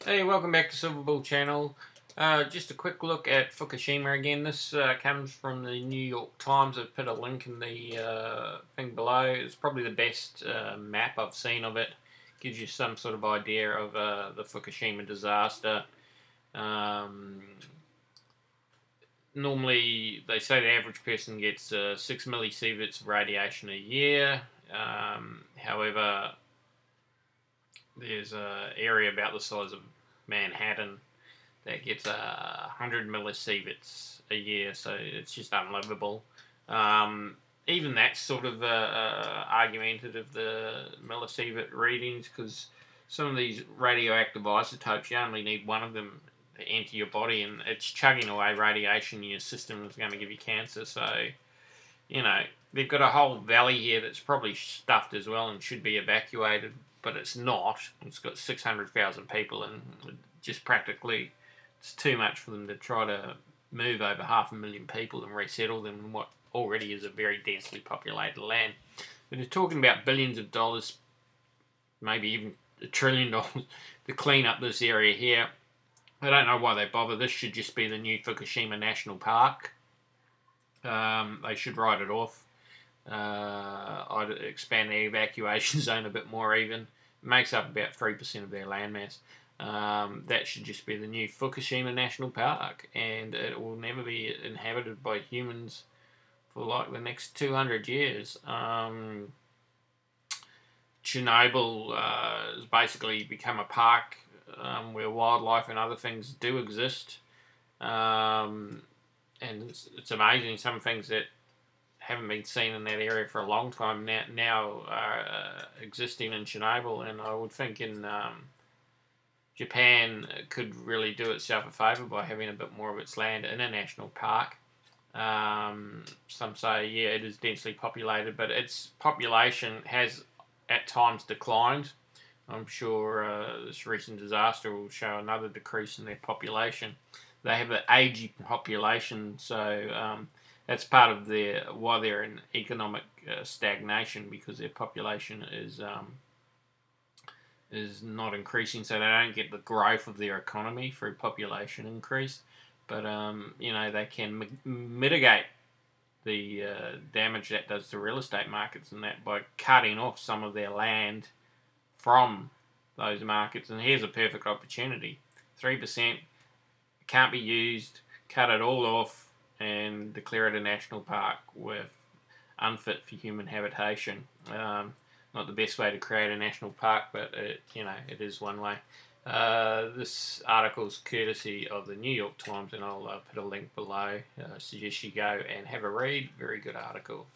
Hey, welcome back to Silver Bull Channel. Just a quick look at Fukushima again. This comes from the New York Times. I've put a link in the thing below. It's probably the best map I've seen of it. Gives you some sort of idea of the Fukushima disaster. Um, Normally, they say the average person gets 6 millisieverts of radiation a year. However, there's an area about the size of Manhattan that gets 100 millisieverts a year, so it's just unlivable. Even that's sort of argumentative, the millisievert readings, because some of these radioactive isotopes, you only need one of them to enter your body, and it's chugging away radiation in your system is going to give you cancer. So, you know, they've got a whole valley here that's probably stuffed as well and should be evacuated, but it's not. It's got 600,000 people, and just practically it's too much for them to try to move over 500,000 people and resettle them in what already is a very densely populated land. But they're talking about billions of dollars, maybe even $1 trillion to clean up this area here. I don't know why they bother. This should just be the new Fukushima National Park. They should write it off. I'd expand the evacuation zone a bit more even. It makes up about 3% of their landmass. That should just be the new Fukushima National Park, and it will never be inhabited by humans for like the next 200 years. Chernobyl has basically become a park where wildlife and other things do exist. And it's amazing some things that haven't been seen in that area for a long time now are existing in Chernobyl, and I would think in Japan could really do itself a favour by having a bit more of its land in a national park. Some say, yeah, it is densely populated, but its population has at times declined. I'm sure this recent disaster will show another decrease in their population. They have an aging population, so that's part of why they're in economic stagnation, because their population is not increasing, so they don't get the growth of their economy through population increase. But they can mitigate the damage that does to real estate markets and that by cutting off some of their land from those markets. And here's a perfect opportunity: 3% can't be used. Cut it all off and declare it a national park with unfit for human habitation. Not the best way to create a national park, but it is one way. This article is courtesy of the New York Times, and I'll put a link below. Suggest you go and have a read. Very good article.